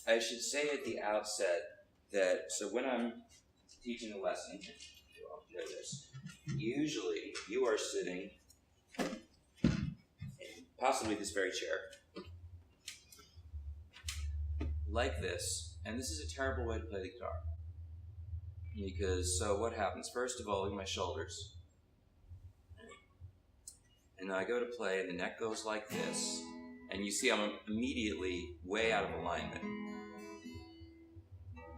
I should say at the outset that, so when I'm teaching a lesson, you all know this, usually you are sitting in possibly this very chair, like this, and this is a terrible way to play the guitar. Because, so what happens? First of all, look at my shoulders. And then I go to play, and the neck goes like this, and you see I'm immediately way out of alignment.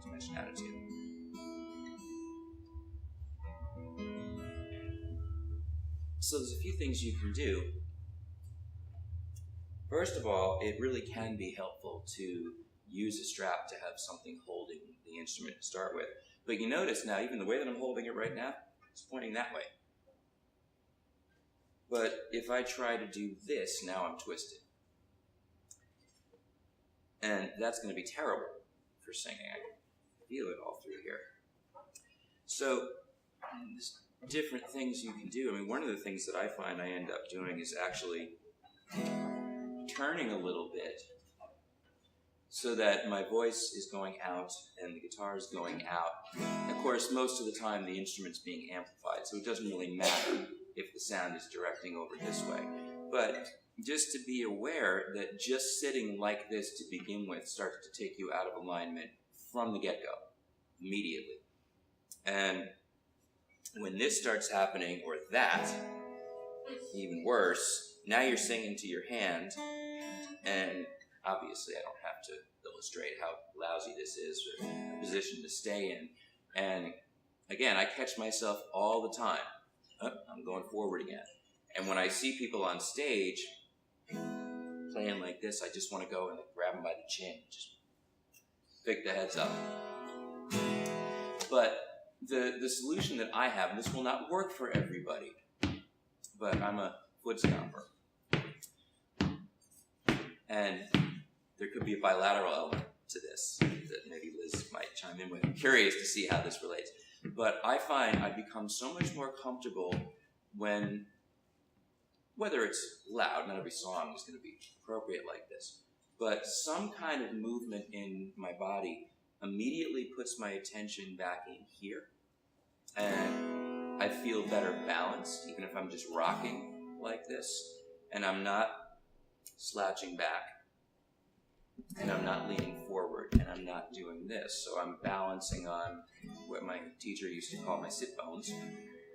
Too much attitude. So there's a few things you can do. First of all, it really can be helpful to use a strap to have something holding the instrument to start with. But you notice now, even the way that I'm holding it right now, it's pointing that way. But if I try to do this, now I'm twisted. And that's going to be terrible for singing. I can feel it all through here. So, there's different things you can do. I mean, one of the things that I find I end up doing is actually turning a little bit so that my voice is going out and the guitar is going out. Of course, most of the time the instrument's being amplified, so it doesn't really matter if the sound is directing over this way. But just to be aware that just sitting like this to begin with starts to take you out of alignment from the get-go, immediately. And when this starts happening, or that, even worse, now you're singing to your hand, and obviously I don't have to illustrate how lousy this is, or a position to stay in. And again, I catch myself all the time. Oh, I'm going forward again. And when I see people on stage playing like this, I just want to go and grab them by the chin, just pick the heads up. But the solution that I have, and this will not work for everybody, but I'm a foot stomper. And there could be a bilateral element to this that maybe Liz might chime in with. I'm curious to see how this relates. But I find I become so much more comfortable when, whether it's loud, not every song is going to be appropriate like this, but some kind of movement in my body immediately puts my attention back in here. And I feel better balanced, even if I'm just rocking like this. And I'm not slouching back. And I'm not leaning forward, and I'm not doing this. So I'm balancing on what my teacher used to call my sit bones,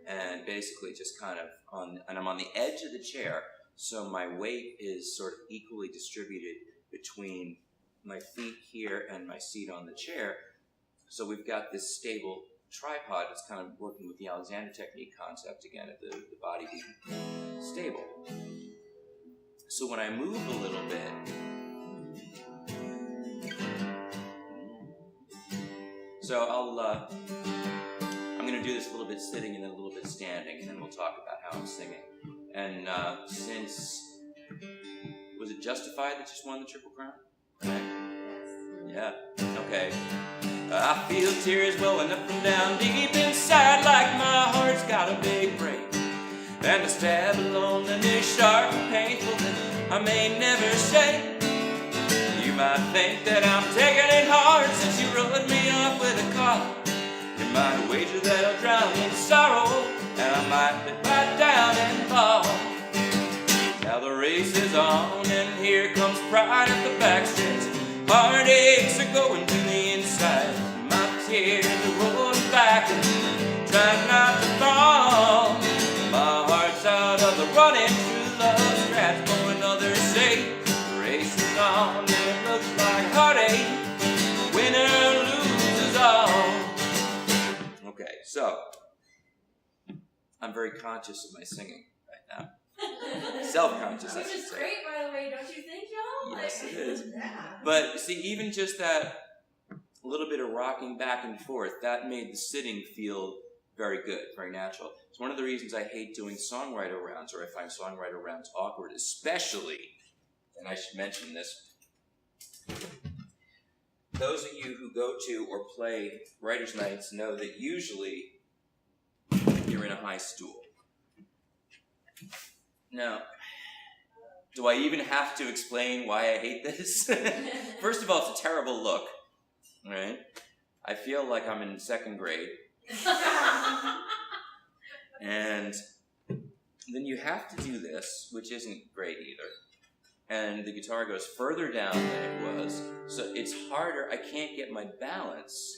and basically just kind of and I'm on the edge of the chair, so my weight is sort of equally distributed between my feet here and my seat on the chair. So we've got this stable tripod that's kind of working with the Alexander technique concept again, of the body being stable. So when I move a little bit, so I'm going to do this a little bit sitting and then a little bit standing, and then we'll talk about how I'm singing. And since, was it Justified that just won the Triple Crown? Right? Yeah, okay. I feel tears welling up from down deep inside, like my heart's got a big break. And the stab of loneliness sharp and painful that I may never shake. You might think that I'm taking it hard since you wrote me off with a call. You might wager that I'll drown in sorrow, and I might let right down and fall. Now the race is on, and here comes pride at the backstretch. Heartaches are going to the inside. My tears are rolling back and trying not to fall. My heart's out of the running, true love scratch for another sake. The race is on, and it looks like heartache. Winner loses all. Okay, so I'm very conscious of my singing right now. Self-conscious, I should say. Which is great, by the way, don't you think, y'all? Yes, it is. But see, even just that little bit of rocking back and forth, that made the sitting feel very good, very natural. It's one of the reasons I hate doing songwriter rounds, or I find songwriter rounds awkward, especially, and I should mention this, those of you who go to or play writers' nights know that usually you're in a high stool. Now, Do I even have to explain why I hate this? First of all, it's a terrible look, right? I feel like I'm in 2nd grade. And then you have to do this, which isn't great either. And the guitar goes further down than it was, so it's harder. I can't get my balance,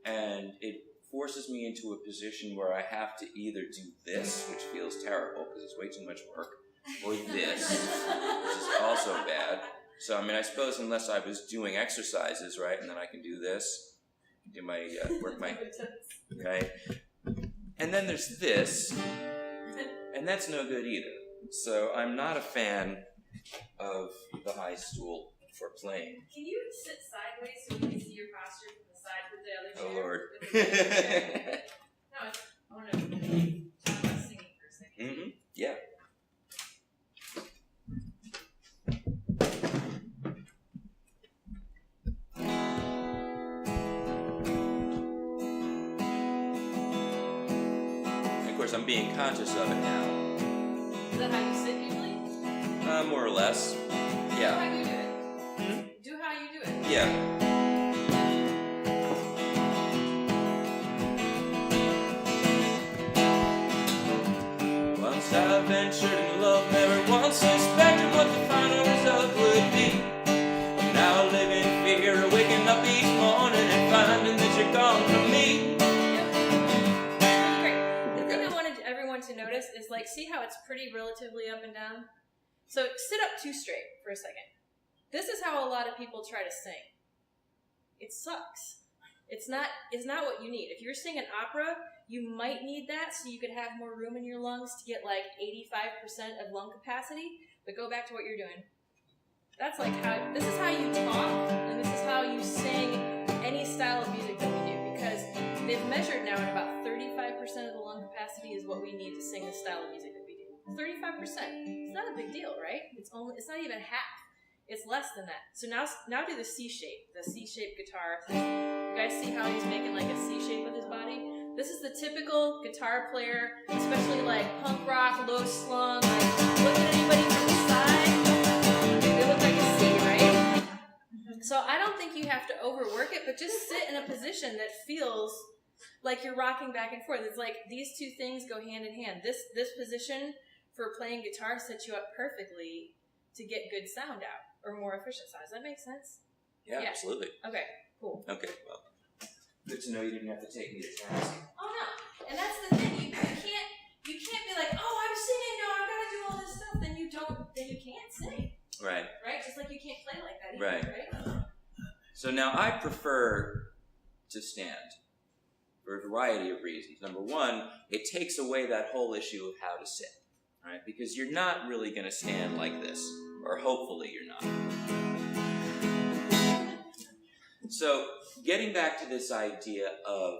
and it forces me into a position where I have to either do this, which feels terrible because it's way too much work, or this, which is also bad. So, I mean, I suppose unless I was doing exercises, right, and then I can do this, do my, work my, right? And then there's this, and that's no good either. So I'm not a fan of the high stool for playing. Can you sit sideways so we can see your posture from the side with the other chair? Oh, Lord. No, I want to talk about singing for a second. Mm-hmm. Yeah. And of course, I'm being conscious of it now. Is that how you sit usually? More or less. Do Yeah. how you do it. Hmm? Do how you do it. Yeah. Once I ventured in love, never once suspected what the final result would be. But now I live in fear of waking up each morning and finding that you're gone from me. Great. The thing I wanted everyone to notice is, like, see how it's pretty relatively up and down? So sit up too straight for a second. This is how a lot of people try to sing. It sucks. It's not what you need. If you're singing opera, you might need that so you could have more room in your lungs to get like 85% of lung capacity, but go back to what you're doing. That's like this is how you talk, and this is how you sing any style of music that we do, because they've measured now at about 35% of the lung capacity is what we need to sing the style of music that we do. 35%. It's not a big deal, right? It's not even half. It's less than that. So now do the C shape, the C-shaped guitar thing. You guys see how he's making like a C shape with his body? This is the typical guitar player, especially like punk rock, low slung, like look at anybody from the side, they look like a C, right? So I don't think you have to overwork it, but just sit in a position that feels like you're rocking back and forth. It's like these two things go hand in hand. This position for playing guitar sets you up perfectly to get good sound out, or more efficient sound. Does that make sense? Yeah, Yeah. absolutely. Okay, cool. Okay, well, good to know you didn't have to take me to task. Oh no, and that's the thing. You can't be like, oh, I'm singing now. I'm gonna do all this stuff. Then you can't sing. Right. Right? Just like you can't play like that either, Right. right? So now I prefer to stand for a variety of reasons. Number one, it takes away that whole issue of how to sit, right? Because you're not really going to stand like this, or hopefully you're not. So getting back to this idea of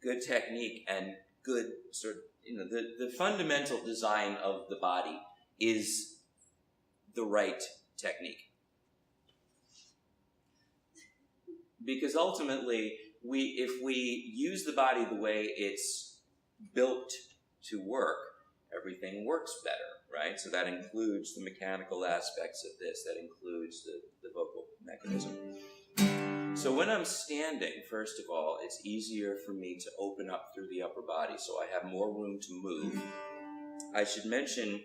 good technique and good sort of, the fundamental design of the body is the right technique. Because ultimately, if we use the body the way it's built to work, everything works better, right? So that includes the mechanical aspects of this, that includes the vocal mechanism. So when I'm standing, first of all, it's easier for me to open up through the upper body, so I have more room to move. I should mention,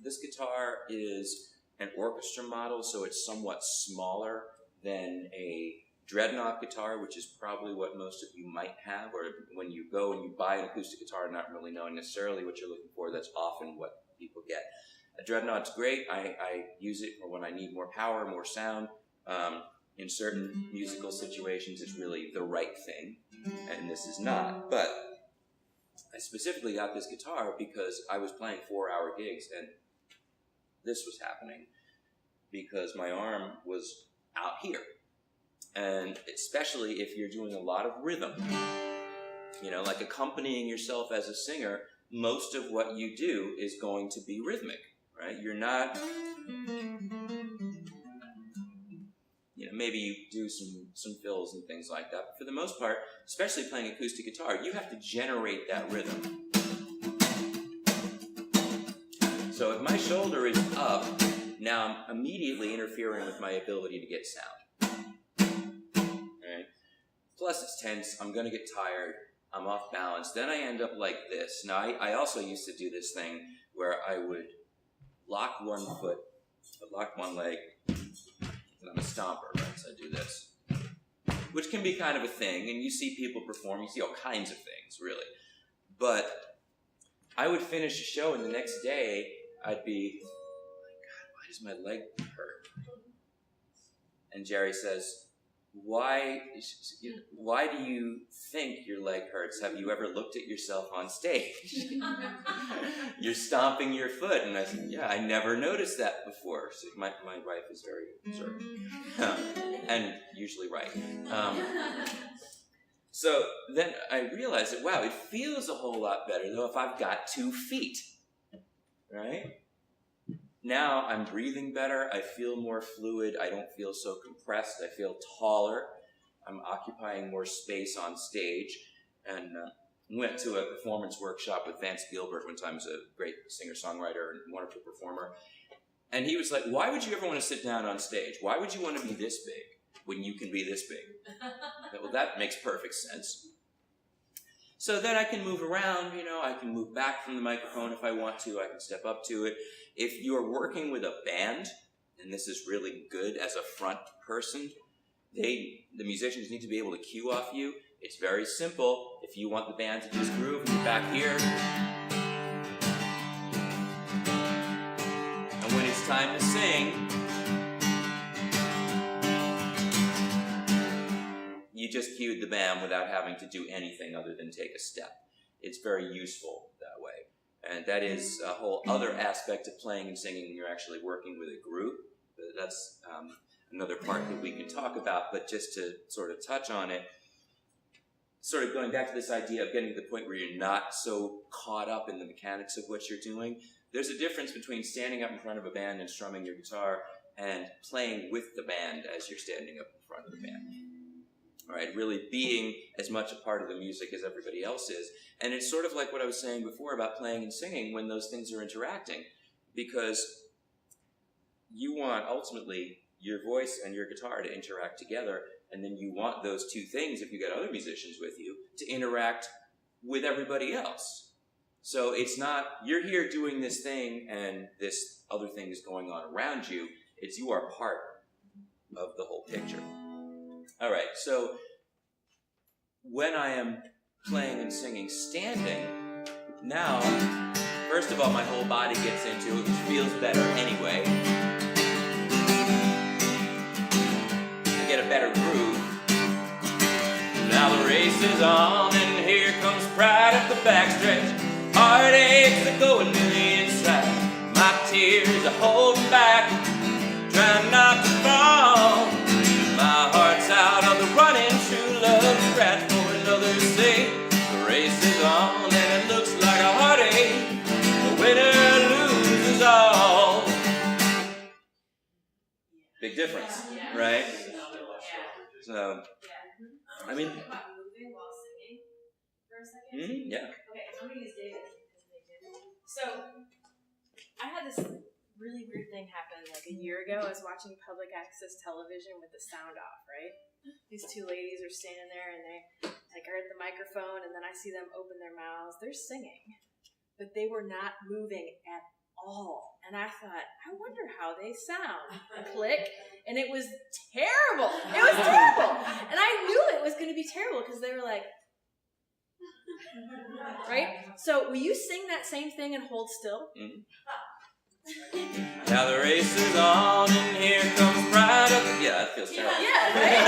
this guitar is an orchestra model, so it's somewhat smaller than a dreadnought guitar, which is probably what most of you might have, or when you go and you buy an acoustic guitar not really knowing necessarily what you're looking for, that's often what people get. A dreadnought's great. I use it for when I need more power, more sound. In certain musical situations, it's really the right thing, and this is not. But I specifically got this guitar because I was playing 4-hour gigs, and this was happening because my arm was out here. And especially if you're doing a lot of rhythm, like accompanying yourself as a singer, most of what you do is going to be rhythmic, right? You're not, maybe you do some fills and things like that. But for the most part, especially playing acoustic guitar, you have to generate that rhythm. So if my shoulder is up, Now I'm immediately interfering with my ability to get sound. Right? Plus it's tense, I'm going to get tired, I'm off balance. Then I end up like this. Now I also used to do this thing where I would lock one foot, lock one leg, and I'm a stomper, right? So I do this. Which can be kind of a thing, and you see people perform, you see all kinds of things, really. But I would finish a show, and the next day, I'd be, oh my God, why does my leg hurt? And Jerry says, why do you think your leg hurts? Have you ever looked at yourself on stage? You're stomping your foot. And I said, yeah, I never noticed that before. So my wife is very observant. And usually right. So then I realized that, wow, it feels a whole lot better, though, if I've got 2 feet. Right? Now I'm breathing better, I feel more fluid, I don't feel so compressed, I feel taller, I'm occupying more space on stage, and went to a performance workshop with Vance Gilbert one time, who's a great singer-songwriter and wonderful performer, and he was like, why would you ever want to sit down on stage? Why would you want to be this big when you can be this big? Well, that makes perfect sense. So then I can move around, I can move back from the microphone if I want to, I can step up to it. If you're working with a band, and this is really good as a front person, the musicians need to be able to cue off you. It's very simple. If you want the band to just groove, you're back here. And when it's time to sing, you just cued the band without having to do anything other than take a step. It's very useful that way. And that is a whole other aspect of playing and singing when you're actually working with a group. But that's another part that we can talk about. But just to sort of touch on it, sort of going back to this idea of getting to the point where you're not so caught up in the mechanics of what you're doing, there's a difference between standing up in front of a band and strumming your guitar and playing with the band as you're standing up in front of the band. All right, really being as much a part of the music as everybody else is. And it's sort of like what I was saying before about playing and singing when those things are interacting, because you want ultimately your voice and your guitar to interact together, and then you want those 2 things, if you got other musicians with you, to interact with everybody else. So it's not, you're here doing this thing and this other thing is going on around you. It's you are part of the whole picture. All right, so when I am playing and singing standing, now, first of all, my whole body gets into it, which feels better anyway. I get a better groove. Now the race is on, and here comes pride up the backstretch. Heartaches are going to the inside. My tears are holding back, trying not to fall. My heart's out on the running, true love scratch for another say. The race is on and it looks like a heartache. The winner loses all. Big difference, right? So, I mean, about moving while singing for a second? yeah. Okay, I'm gonna use David. So, I had this really weird thing happened like a year ago. I was watching public access television with the sound off, right? These 2 ladies are standing there and they like are at the microphone, and then I see them open their mouths. They're singing, but they were not moving at all. And I thought, I wonder how they sound. Click. And it was terrible. It was terrible. And I knew it was going to be terrible because they were like, right? So will you sing that same thing and hold still? Mm-hmm. Now the race is on, and here comes pride up. Yeah, that feels terrible. Yeah, right?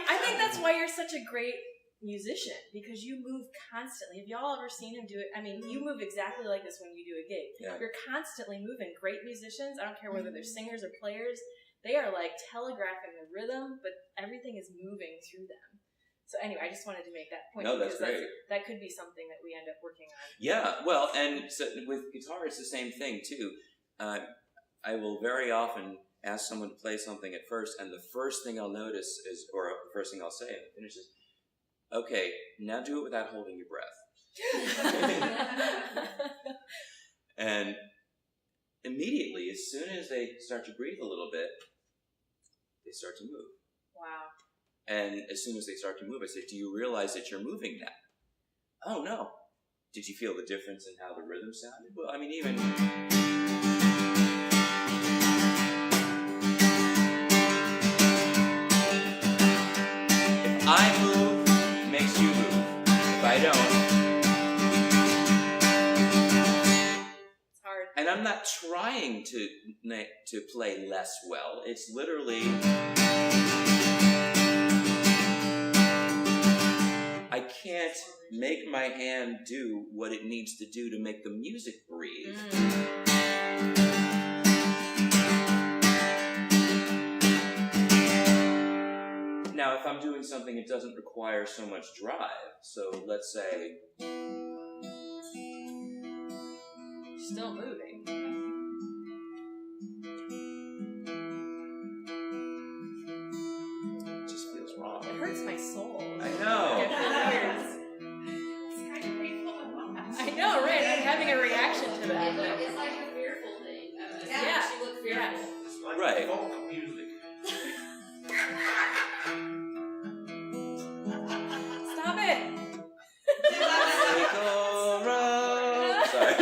I think that's why you're such a great musician, because you move constantly. Have y'all ever seen him do it? I mean, you move exactly like this when you do a gig. Yeah. You're constantly moving. Great musicians, I don't care whether they're singers or players, they are like telegraphing the rhythm, but everything is moving through them. So anyway, I just wanted to make that point. No, that's great. That could be something that we end up working on. Yeah, well, and so with guitar, it's the same thing, too. I will very often ask someone to play something at first, and the first thing I'll notice is, or the first thing I'll say at the finish is, okay, now do it without holding your breath. And immediately, as soon as they start to breathe a little bit, they start to move. Wow. And as soon as they start to move, I say, do you realize that you're moving now? Oh, no. Did you feel the difference in how the rhythm sounded? Well, I mean, even... if I move, it makes you move. If I don't... It's hard. And I'm not trying to play less well. It's literally... I can't make my hand do what it needs to do to make the music breathe. Now, if I'm doing something that doesn't require so much drive, so let's say... Still moving. It just feels wrong. It hurts my soul. I know. It hurts. It's kind of painful to watch. I know, right? I'm having a reaction to that. It's like a fearful thing. Yeah. She looked fearful. It's like Right. folk music. Stop it! Sorry.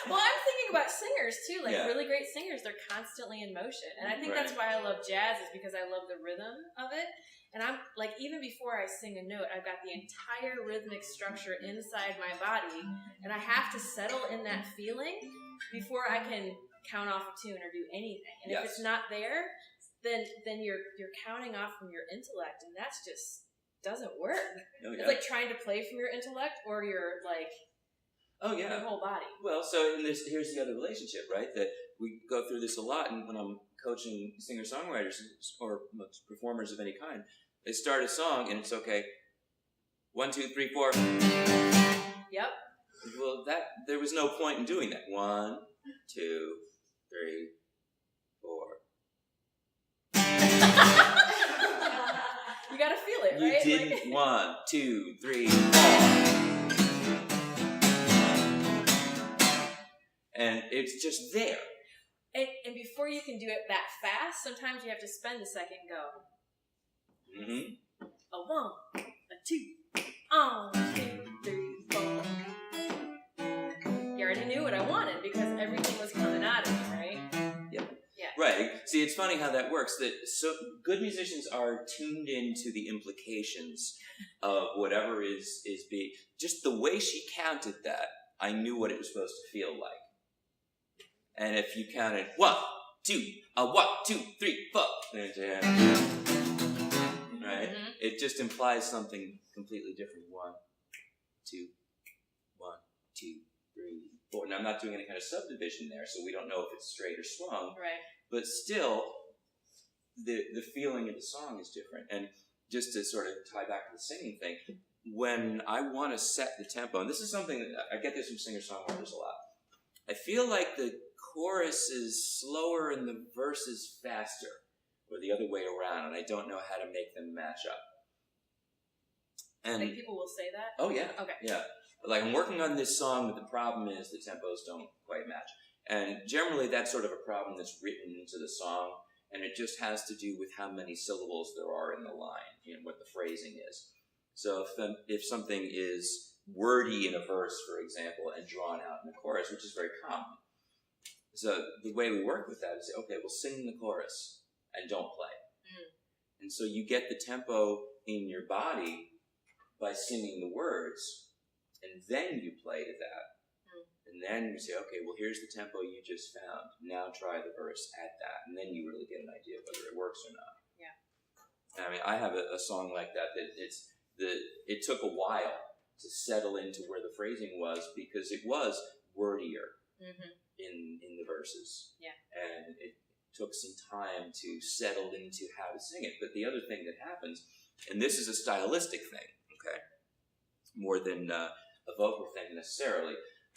Well, I'm thinking about singers too, like Yeah. really great singers, they're constantly in motion. And I think Right. that's why I love jazz, is because I love the rhythm of it. And I'm like, even before I sing a note, I've got the entire rhythmic structure inside my body, and I have to settle in that feeling before I can count off a tune or do anything. And if Yes. it's not there, then you're counting off from your intellect, and that's just doesn't work. Oh, yeah. It's like trying to play from your intellect or your like Oh, yeah. your whole body. Well, so here's the other relationship, right? That we go through this a lot, and when I'm coaching singer-songwriters or performers of any kind, they start a song, and it's okay. 1, 2, 3, 4. Yep. Well, there was no point in doing that. 1, 2, 3, 4. You gotta feel it, You right? didn't 1, 2, 3, 4. And it's just there. And before you can do it that fast, sometimes you have to spend a second and go, Mm-hmm. a 1, a 2, 2, 3, 4. You already knew what I wanted because everything was coming out of me, right? Right. See, it's funny how that works. That so good musicians are tuned into the implications of whatever is being. Just the way she counted that, I knew what it was supposed to feel like. And if you counted 1, 2, 1, 2, 3, 4, right? Mhm. It just implies something completely different. 1, 2, 1, 2, 3, 4. Now I'm not doing any kind of subdivision there, so we don't know if it's straight or swung. Right. But still, the feeling of the song is different. And just to sort of tie back to the singing thing, when I want to set the tempo, and this is something that I get this from singer-songwriters a lot, I feel like the chorus is slower and the verse is faster, or the other way around, and I don't know how to make them match up. And Like people will say that? oh yeah, Okay. yeah. Like I'm working on this song, but the problem is the tempos don't quite match. And generally that's sort of a problem that's written into the song, and it just has to do with how many syllables there are in the line, what the phrasing is. So if something is wordy in a verse, for example, and drawn out in the chorus, which is very common. So the way we work with that is, okay, we'll sing the chorus and don't play. And so you get the tempo in your body by singing the words, and then you play to that. And then you say, okay, well, here's the tempo you just found. Now try the verse at that. And then you really get an idea of whether it works or not. Yeah. I mean, I have a song like that it took a while to settle into where the phrasing was because it was wordier in the verses. Yeah. And it took some time to settle into how to sing it. But the other thing that happens, and this is a stylistic thing, okay, more than a vocal thing necessarily,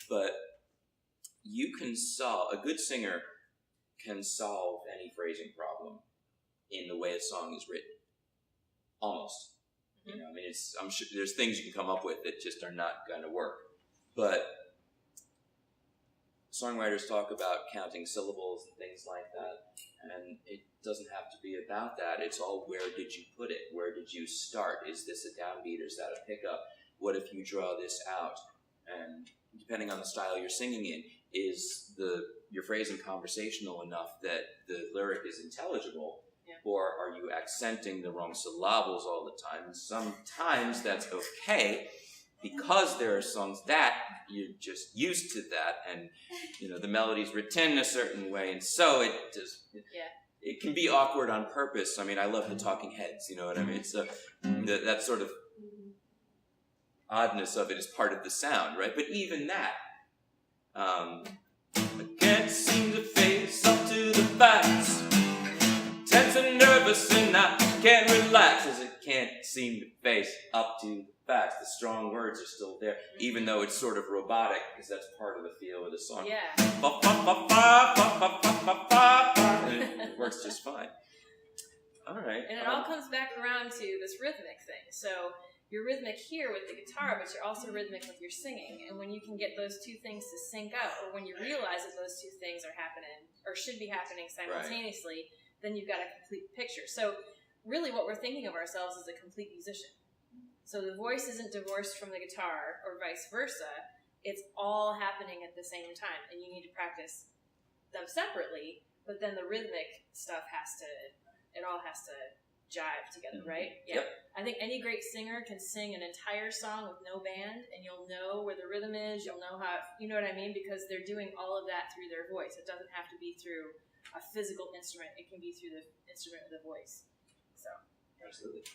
but you can solve, a good singer can solve any phrasing problem in the way a song is written. Almost. I mean, I'm sure there's things you can come up with that just are not going to work. But songwriters talk about counting syllables and things like that, and it doesn't have to be about that. It's all, where did you put it? Where did you start? Is this a downbeat or is that a pickup? What if you draw this out? And depending on the style you're singing in, is your phrasing conversational enough that the lyric is intelligible? Yeah. Or are you accenting the wrong syllables all the time? And sometimes that's okay, because there are songs that you're just used to that, and the melody's written a certain way, and so it can be awkward on purpose. I mean, I love the Talking Heads, you know what I mean? So that sort of oddness of it is part of the sound, right? But even that, I can't seem to face up to the facts. Tense and nervous and I can't relax, as it can't seem to face up to the facts. The strong words are still there, even though it's sort of robotic, because that's part of the feel of the song. Yeah. And it works just fine. All right. And it all comes back around to this rhythmic thing. So you're rhythmic here with the guitar, but you're also rhythmic with your singing. And when you can get those two things to sync up, or when you realize that those two things are happening, or should be happening simultaneously, then you've got a complete picture. So really what we're thinking of ourselves as a complete musician. So the voice isn't divorced from the guitar, or vice versa. It's all happening at the same time, and you need to practice them separately, but then the rhythmic stuff it all has to jive together, right? Yeah. Yep. I think any great singer can sing an entire song with no band, and you'll know where the rhythm is, you'll know how, you know what I mean? Because they're doing all of that through their voice. It doesn't have to be through a physical instrument. It can be through the instrument of the voice. So. Absolutely.